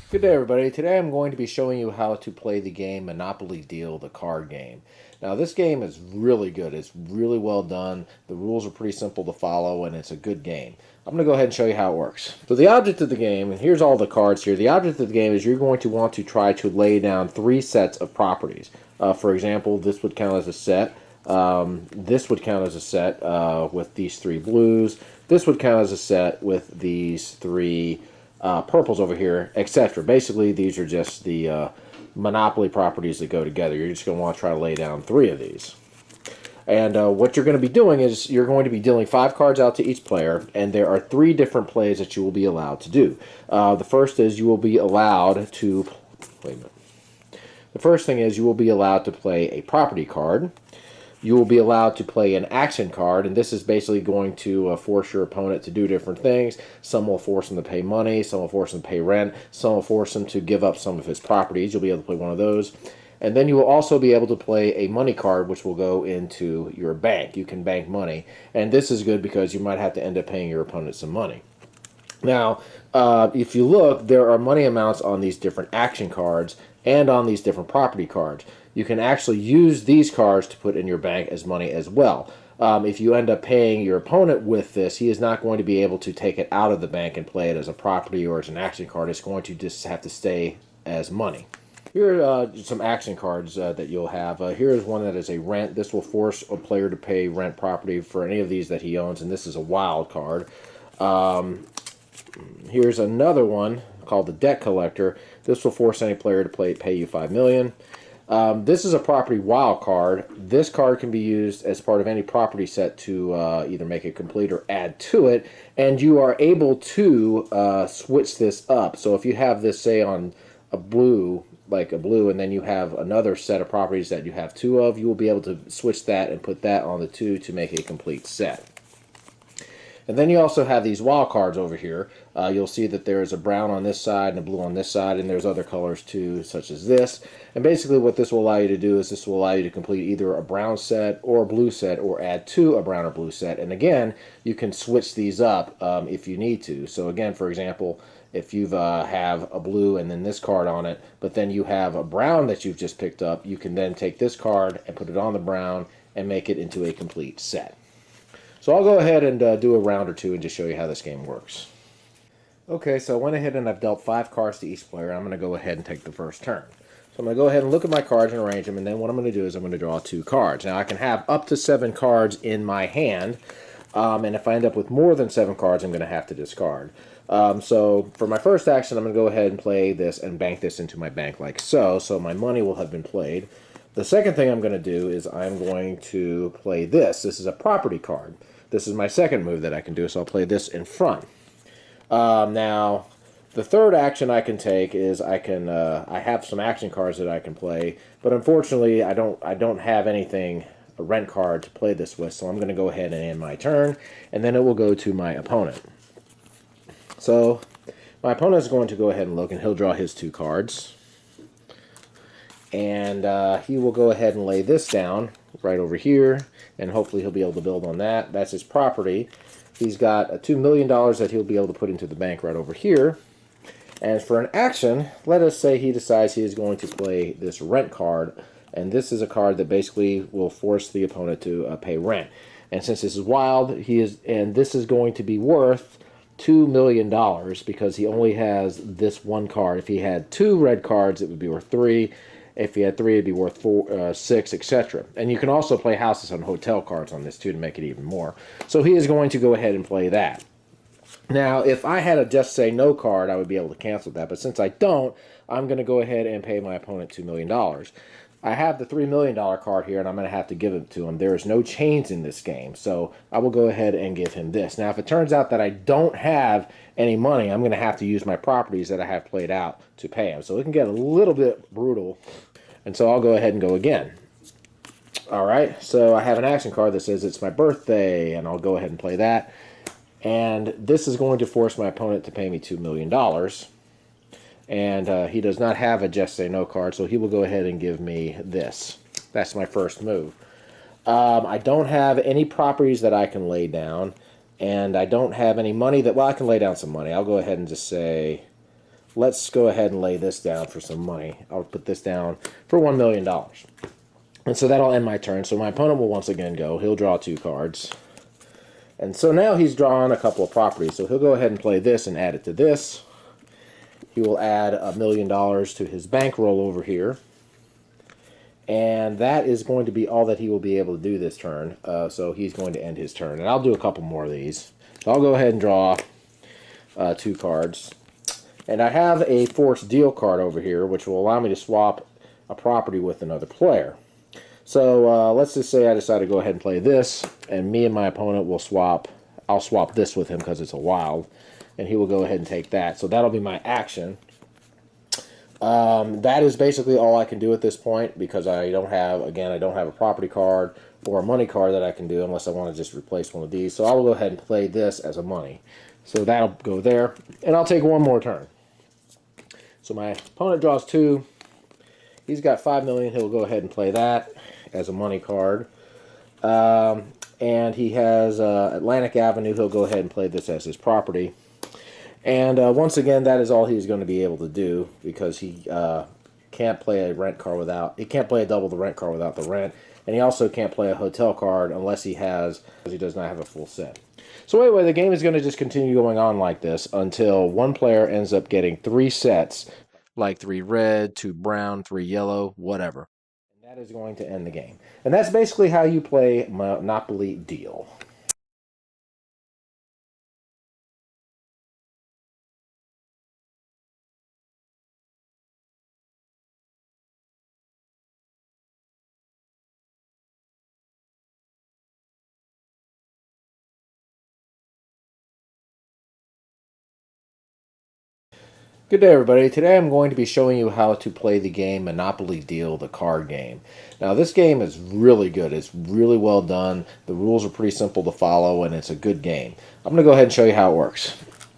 Good day, everybody. Today I'm going to be showing you how to play the game Monopoly Deal, the card game. Now, this game is really good. It's really well done. The rules are pretty simple to follow, and it's a good game. I'm going to go ahead and show you how it works. So the object of the game, and here's all the cards here. The object of the game is you're going to want to try to lay down 3 sets of properties. For example, this would count as a set. This would count as a set with these 3 blues. This would count as a set with these 3 purples over here, etc. Basically, these are just the monopoly properties that go together. You're just going to want to try to lay down 3 of these. And what you're going to be doing is you're going to be dealing 5 cards out to each player, and there are 3 different plays that you will be allowed to do. The first is you will be allowed to... Wait a minute. The first thing is you will be allowed to play a property card. You will be allowed to play an action card, and this is basically going to force your opponent to do different things. Some will force him to pay money, some will force him to pay rent, some will force him to give up some of his properties. You'll be able to play one of those. And then you will also be able to play a money card, which will go into your bank. You can bank money, and this is good because you might have to end up paying your opponent some money. Now, if you look, there are money amounts on these different action cards and on these different property cards. You can actually use these cards to put in your bank as money as well. If you end up paying your opponent with this, he is not going to be able to take it out of the bank and play it as a property or as an action card. It's going to just have to stay as money. Here are some action cards that you'll have. Here is one that is a rent. This will force a player to pay rent property for any of these that he owns, and this is a wild card. Here's another one called the debt collector. This will force any player to pay you $5 million. This is a property wild card. This card can be used as part of any property set to either make it complete or add to it, and you are able to switch this up. So if you have this, say, on a blue, and then you have another set of properties that you have 2 of, you will be able to switch that and put that on the 2 to make a complete set. And then you also have these wild cards over here. You'll see that there is a brown on this side and a blue on this side, and there's other colors too, such as this. And basically what this will allow you to do is this will allow you to complete either a brown set or a blue set or add to a brown or blue set. And again, you can switch these up if you need to. So again, for example, if you have a blue and then this card on it, but then you have a brown that you've just picked up, you can then take this card and put it on the brown and make it into a complete set. So I'll go ahead and do a round or 2 and just show you how this game works. Okay, so I went ahead and I've dealt 5 cards to each player. I'm going to go ahead and take the first turn. So I'm going to go ahead and look at my cards and arrange them, and then what I'm going to do is I'm going to draw 2 cards. Now I can have up to 7 cards in my hand, and if I end up with more than 7 cards, I'm going to have to discard. So for my first action, I'm going to go ahead and play this and bank this into my bank like so. So my money will have been played. The second thing I'm going to do is I'm going to play this. This is a property card. This is my second move that I can do, so I'll play this in front. Now, the third action I can take is I have some action cards that I can play, but unfortunately I don't have anything, a rent card to play this with, so I'm going to go ahead and end my turn, and then it will go to my opponent. So my opponent is going to go ahead and look, and he'll draw his 2 cards. And he will go ahead and lay this down right over here, and hopefully he'll be able to build on that. That's his property. He's got a $2 million that he'll be able to put into the bank right over here. And for an action, let us say he decides he is going to play this rent card, and this is a card that basically will force the opponent to pay rent. And since this is wild, and this is going to be worth $2 million because he only has this one card. If he had 2 red cards, it would be worth 3. If he had 3, it'd be worth 4, 6, etc. And you can also play houses on hotel cards on this too to make it even more. So he is going to go ahead and play that. Now, if I had a just say no card, I would be able to cancel that. But since I don't, I'm going to go ahead and pay my opponent $2 million. I have the $3 million card here, and I'm going to have to give it to him. There is no change in this game, so I will go ahead and give him this. Now, if it turns out that I don't have any money, I'm going to have to use my properties that I have played out to pay him. So it can get a little bit brutal, and so I'll go ahead and go again. All right, so I have an action card that says it's my birthday, and I'll go ahead and play that. And this is going to force my opponent to pay me $2 million. And he does not have a just say no card, so he will go ahead and give me this. That's my first move. I don't have any properties that I can lay down, and I don't have any money that, well, I can lay down some money. I'll go ahead and just say let's go ahead and lay this down for some money. I'll put this down for $1 million. And so that'll end my turn. So my opponent will once again go. He'll draw 2 cards. And so now he's drawn a couple of properties. So he'll go ahead and play this and add it to this. He will add $1 million to his bankroll over here. And that is going to be all that he will be able to do this turn. So he's going to end his turn. And I'll do a couple more of these. So I'll go ahead and draw 2 cards. And I have a forced deal card over here, which will allow me to swap a property with another player. So let's just say I decide to go ahead and play this, and me and my opponent will swap. I'll swap this with him because it's a wild, and he will go ahead and take that. So that'll be my action. That is basically all I can do at this point because I don't have a property card or a money card that I can do unless I want to just replace one of these. So I'll go ahead and play this as a money. So that'll go there, and I'll take one more turn. So my opponent draws 2. He's got 5 million. He'll go ahead and play that as a money card. And he has Atlantic Avenue. He'll go ahead and play this as his property. And once again, that is all he's going to be able to do because he can't play a rent card without. He can't play a double the rent card without the rent, and he also can't play a hotel card unless he does not have a full set. So anyway, the game is going to just continue going on like this until one player ends up getting 3 sets, like 3 red, 2 brown, 3 yellow, whatever. And that is going to end the game. And that's basically how you play Monopoly Deal. Good day, everybody. Today I'm going to be showing you how to play the game Monopoly Deal, the card game. Now, this game is really good. It's really well done. The rules are pretty simple to follow, and it's a good game. I'm going to go ahead and show you how it works.